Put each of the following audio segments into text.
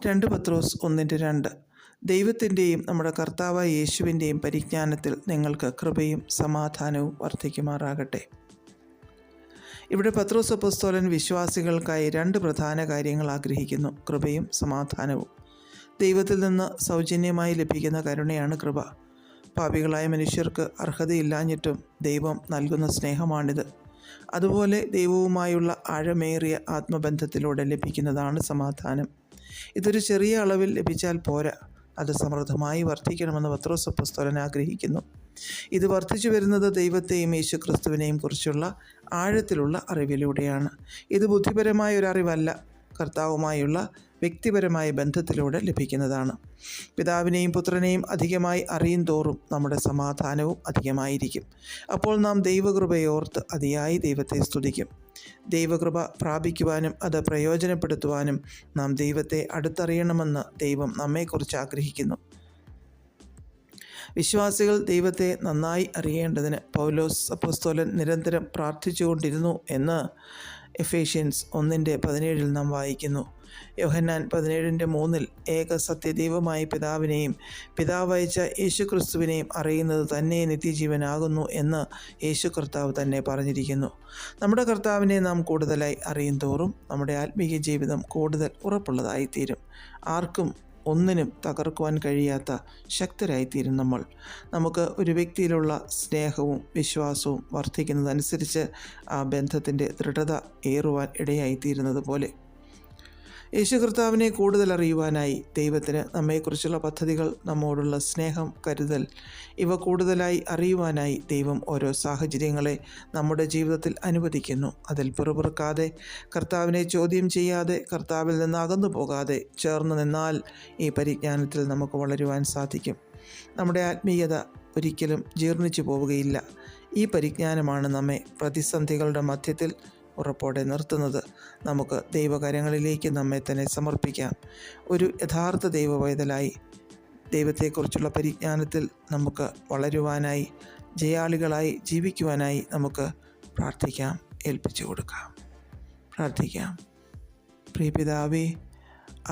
2 പത്രോസ് 1:2. ദൈവത്തിൻ്റെയും നമ്മുടെ കർത്താവായ യേശുവിൻ്റെയും പരിജ്ഞാനത്തിൽ നിങ്ങൾക്ക് കൃപയും സമാധാനവും വർദ്ധിക്കുമാറാകട്ടെ. ഇവിടെ പത്രോസ് അപ്പോസ്തലൻ വിശ്വാസികൾക്കായി 2 പ്രധാന കാര്യങ്ങൾ ആഗ്രഹിക്കുന്നു: കൃപയും സമാധാനവും. ദൈവത്തിൽ നിന്ന് സൗജന്യമായി ലഭിക്കുന്ന കരുണയാണ് കൃപ. പാപികളായ മനുഷ്യർക്ക് അർഹതയില്ലാഞ്ഞിട്ടും ദൈവം നൽകുന്ന സ്നേഹമാണിത്. അതുപോലെ ദൈവവുമായുള്ള ആഴമേറിയ ആത്മബന്ധത്തിലൂടെ ലഭിക്കുന്നതാണ് സമാധാനം. ഇതൊരു ചെറിയ അളവിൽ ലഭിച്ചാൽ പോരാ, അത് സമൃദ്ധമായി വർദ്ധിക്കണമെന്ന് പത്രോസ് അപ്പോസ്തലൻ ആഗ്രഹിക്കുന്നു. ഇത് വർദ്ധിച്ചു വരുന്നത് ദൈവത്തെയും യേശുക്രിസ്തുവിനെയും കുറിച്ചുള്ള ആഴത്തിലുള്ള അറിവിലൂടെയാണ്. ഇത് ബുദ്ധിപരമായ ഒരു അറിവല്ല, കർത്താവുമായുള്ള വ്യക്തിപരമായ ബന്ധത്തിലൂടെ ലഭിക്കുന്നതാണ്. പിതാവിനെയും പുത്രനെയും അധികമായി അറിയും തോറും നമ്മുടെ സമാധാനവും അധികമായിരിക്കും. അപ്പോൾ നാം ദൈവകൃപയോർത്ത് അതിയായി ദൈവത്തെ സ്തുതിക്കും. ദൈവകൃപ പ്രാപിക്കുവാനും അത് പ്രയോജനപ്പെടുത്തുവാനും നാം ദൈവത്തെ അടുത്തറിയണമെന്ന് ദൈവം നമ്മെക്കുറിച്ച് ആഗ്രഹിക്കുന്നു. വിശ്വാസികൾ ദൈവത്തെ നന്നായി അറിയേണ്ടതിന് പൗലോസ് അപ്പോസ്തലൻ നിരന്തരം പ്രാർത്ഥിച്ചുകൊണ്ടിരുന്നു എന്ന് എഫേഷ്യൻസ് 1:17 നാം വായിക്കുന്നു. യോഹന്നാൻ 17:3 ഏക സത്യദൈവമായ പിതാവിനെയും പിതാവയച്ച യേശുക്രിസ്തുവിനെയും അറിയുന്നത് തന്നെ നിത്യജീവനാകുന്നു എന്ന് യേശു കർത്താവ് തന്നെ പറഞ്ഞിരിക്കുന്നു. നമ്മുടെ കർത്താവിനെ നാം കൂടുതലായി അറിയും തോറും നമ്മുടെ ആത്മീയ ജീവിതം കൂടുതൽ ഉറപ്പുള്ളതായിത്തീരും. ആർക്കും ഒന്നിനും തകർക്കുവാൻ കഴിയാത്ത ശക്തരായിത്തീരും നമ്മൾ. നമുക്ക് ഒരു വ്യക്തിയിലുള്ള സ്നേഹവും വിശ്വാസവും വർദ്ധിക്കുന്നതനുസരിച്ച് ആ ബന്ധത്തിൻ്റെ ദൃഢത ഏറുവാൻ ഇടയായിത്തീരുന്നത് പോലെ യേശു കർത്താവിനെ കൂടുതൽ അറിയുവാനായി ദൈവത്തിന് നമ്മെക്കുറിച്ചുള്ള പദ്ധതികൾ, നമ്മോടുള്ള സ്നേഹം, കരുതൽ ഇവ കൂടുതലായി അറിയുവാനായി ദൈവം ഓരോ സാഹചര്യങ്ങളെ നമ്മുടെ ജീവിതത്തിൽ അനുവദിക്കുന്നു. അതിൽ പിറുപിറുക്കാതെ, കർത്താവിനെ ചോദ്യം ചെയ്യാതെ, കർത്താവിൽ നിന്ന് അകന്നു പോകാതെ ചേർന്ന് നിന്നാൽ ഈ പരിജ്ഞാനത്തിൽ നമുക്ക് വളരുവാൻ സാധിക്കും. നമ്മുടെ ആത്മീയത ഒരിക്കലും ജീർണിച്ചു പോവുകയില്ല. ഈ പരിജ്ഞാനമാണ് നമ്മെ പ്രതിസന്ധികളുടെ മധ്യത്തിൽ ഉറപ്പോടെ നിർത്തുന്നത്. നമുക്ക് ദൈവകരങ്ങളിലേക്ക് നമ്മെ തന്നെ സമർപ്പിക്കാം. ഒരു യഥാർത്ഥ ദൈവവൈതലായി ദൈവത്തെക്കുറിച്ചുള്ള പരിജ്ഞാനത്തിൽ നമുക്ക് വളരുവാനായി, ജയാളികളായി ജീവിക്കുവാനായി നമുക്ക് പ്രാർത്ഥിക്കാം, ഏൽപ്പിച്ചു കൊടുക്കാം. പ്രാർത്ഥിക്കാം. പ്രിയപിതാവേ,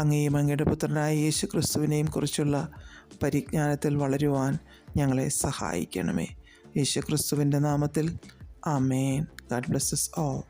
അങ്ങയെയും അങ്ങയുടെ പുത്രനായ യേശു ക്രിസ്തുവിനെയും കുറിച്ചുള്ള പരിജ്ഞാനത്തിൽ വളരുവാൻ ഞങ്ങളെ സഹായിക്കണമേ. യേശു ക്രിസ്തുവിൻ്റെ നാമത്തിൽ ആമേൻ. God bless us all.